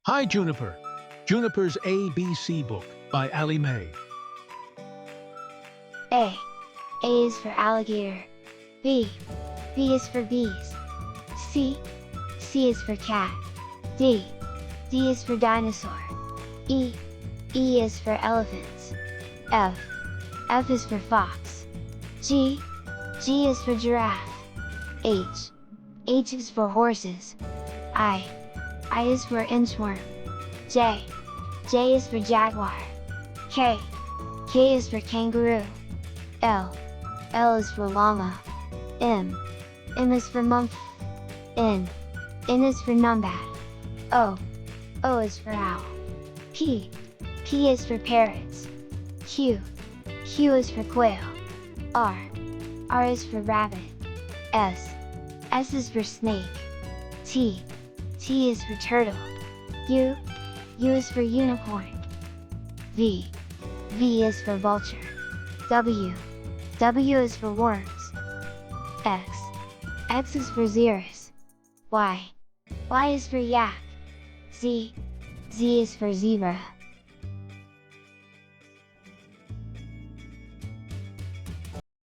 Hi, Juniper. Juniper's ABC book by Ali Mae. A. A is for alligator. B. B is for bees. C. C is for cat. D. D is for dinosaur. E. E is for elephants. F. F is for fox. G. G is for giraffe. H. H is for horses. I. I is for inchworm. J. J is for jaguar. K. K is for kangaroo. L. L is for llama. M. M is for monk. N. N is for numbat. O. O is for owl. P. P is for parrots. Q. Q is for quail. R. R is for rabbit. S. S is for snake. T. T is for turtle. U. U is for unicorn. V. V is for vulture. W. W is for worms. X. X is for xerus. Y. Y is for yak. Z. Z is for zebra.